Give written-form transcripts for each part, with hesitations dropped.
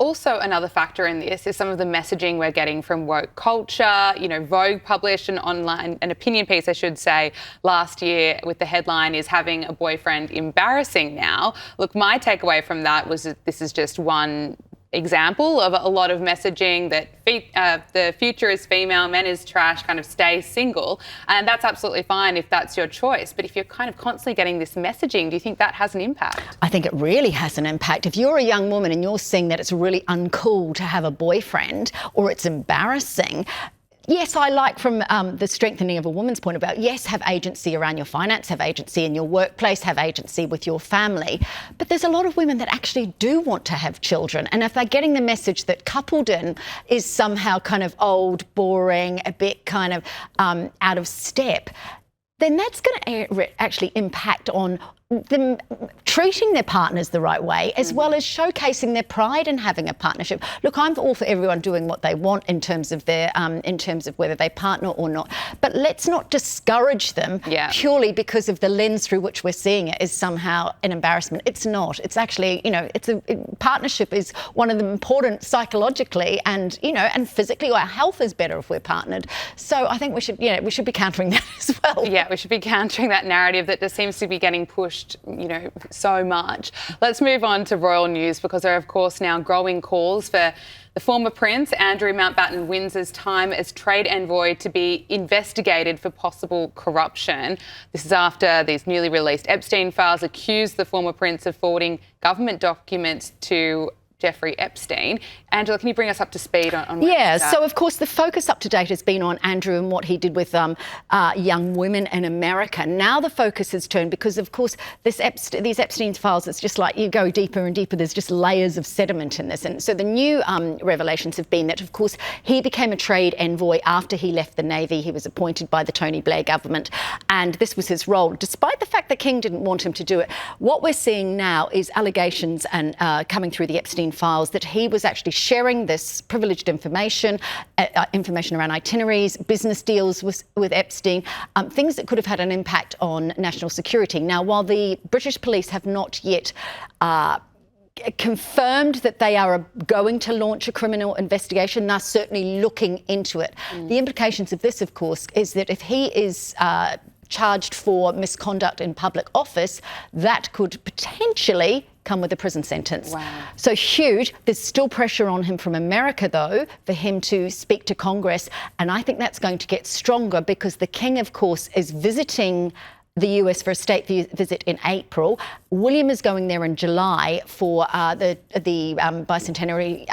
Also, another factor in this is some of the messaging we're getting from woke culture. You know, Vogue published an opinion piece, I should say, last year with the headline, "Is having a boyfriend embarrassing now?" Look, my takeaway from that was that this is just one example of a lot of messaging that the future is female, men is trash, kind of stay single. And that's absolutely fine if that's your choice. But if you're kind of constantly getting this messaging, do you think that has an impact? I think it really has an impact. If you're a young woman and you're seeing that it's really uncool to have a boyfriend or it's embarrassing, yes, I like from the strengthening of a woman's point about, yes, have agency around your finance, have agency in your workplace, have agency with your family. But there's a lot of women that actually do want to have children. And if they're getting the message that coupledom is somehow kind of old, boring, a bit kind of out of step, then that's going to actually impact on them treating their partners the right way, as well as showcasing their pride in having a partnership. Look, I'm all for everyone doing what they want in terms of their, in terms of whether they partner or not. But let's not discourage them purely because of the lens through which we're seeing it is somehow an embarrassment. It's not. It's actually, you know, partnership is one of them important psychologically and, you know, and physically. Our health is better if we're partnered. So I think we should be countering that as well. Yeah, we should be countering that narrative that just seems to be getting pushed, you know, so much. Let's move on to royal news, because there are, of course, now growing calls for the former Prince, Andrew Mountbatten Windsor's time as trade envoy to be investigated for possible corruption. This is after these newly released Epstein files accused the former Prince of forwarding government documents to Jeffrey Epstein. Angela, can you bring us up to speed on Yeah, so of course the focus up to date has been on Andrew and what he did with young women in America. Now the focus has turned because, of course, these Epstein files, it's just like you go deeper and deeper. There's just layers of sediment in this. And so the new revelations have been that, of course, he became a trade envoy after he left the Navy. He was appointed by the Tony Blair government, and this was his role, despite the fact the King didn't want him to do it. What we're seeing now is allegations and coming through the Epstein files that he was actually sharing this privileged information, information around itineraries, business deals with Epstein, things that could have had an impact on national security. Now, while the British police have not yet confirmed that they are going to launch a criminal investigation, they're certainly looking into it. The implications of this, of course, is that if he is charged for misconduct in public office, that could potentially come with a prison sentence. Wow. So huge. There's still pressure on him from America, though, for him to speak to Congress. And I think that's going to get stronger because the King, of course, is visiting the US for a state visit in April. William is going there in July for the bicentenary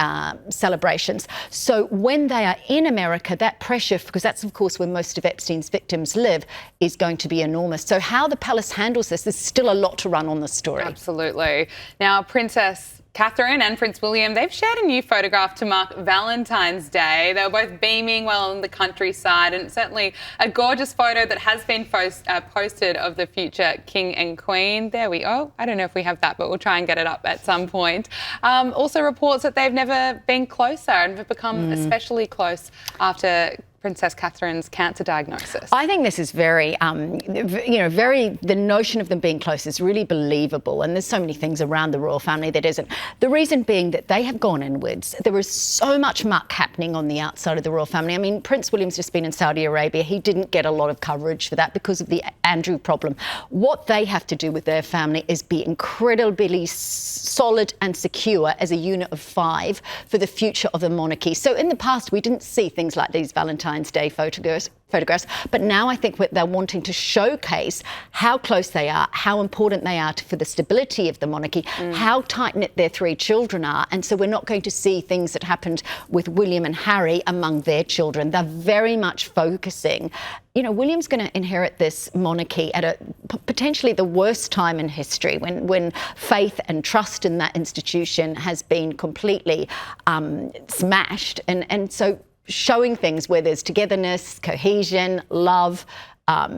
celebrations. So when they are in America, that pressure, because that's of course where most of Epstein's victims live, is going to be enormous. So how the palace handles this, there's still a lot to run on the story. Absolutely. Now, Princess Catherine and Prince William, they've shared a new photograph to mark Valentine's Day. They were both beaming while in the countryside, and certainly a gorgeous photo that has been posted of the future King and Queen. There we go. I don't know if we have that, but we'll try and get it up at some point. Also reports that they've never been closer and have become especially close after Princess Catherine's cancer diagnosis. I think this is very, the notion of them being close is really believable. And there's so many things around the royal family that isn't. The reason being that they have gone inwards. There is so much muck happening on the outside of the royal family. I mean, Prince William's just been in Saudi Arabia. He didn't get a lot of coverage for that because of the Andrew problem. What they have to do with their family is be incredibly solid and secure as a unit of 5 for the future of the monarchy. So in the past, we didn't see things like these Valentine's Day photographs, but now I think they're wanting to showcase how close they are, how important they are for the stability of the monarchy, how tight-knit their 3 children are. And so we're not going to see things that happened with William and Harry among their children. They're very much focusing. You know, William's going to inherit this monarchy at potentially the worst time in history, when faith and trust in that institution has been completely smashed. And so showing things where there's togetherness, cohesion, love,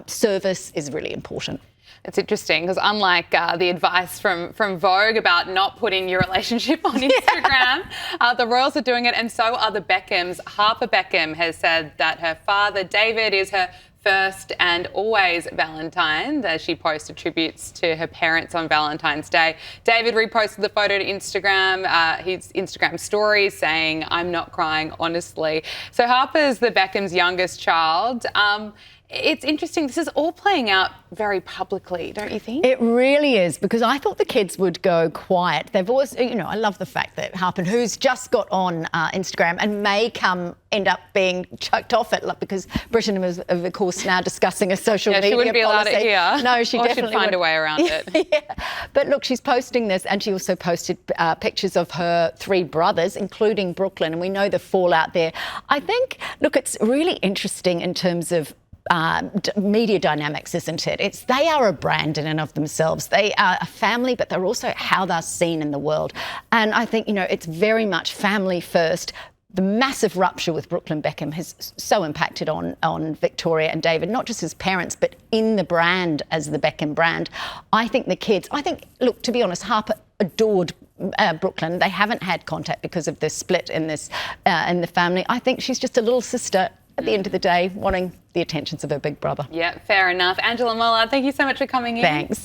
service is really important. It's interesting because unlike the advice from Vogue about not putting your relationship on Instagram, the royals are doing it, and so are the Beckhams. Harper Beckham has said that her father, David, is her first and always Valentine's, as she posted tributes to her parents on Valentine's Day. David reposted the photo to Instagram, his Instagram story, saying, "I'm not crying, honestly." So Harper's the Beckham's youngest child. It's interesting. This is all playing out very publicly, don't you think? It really is, because I thought the kids would go quiet. They've always, I love the fact that Harper, who's just got on Instagram and may end up being chucked off it, because Britain is, of course, now discussing a social media policy. She wouldn't be allowed it here. No, she definitely should find a way around it. Yeah. But look, she's posting this, and she also posted pictures of her 3 brothers, including Brooklyn, and we know the fallout there. I think, look, it's really interesting in terms of media dynamics, isn't it? They are a brand in and of themselves. They are a family, but they're also how they're seen in the world. And I think, it's very much family first. The massive rupture with Brooklyn Beckham has so impacted on Victoria and David, not just as parents, but in the brand as the Beckham brand. I think the kids, look, to be honest, Harper adored Brooklyn. They haven't had contact because of the split in the family. I think she's just a little sister at the end of the day, wanting the attentions of her big brother. Yeah, fair enough. Angela Mollard, thank you so much for coming in. Thanks.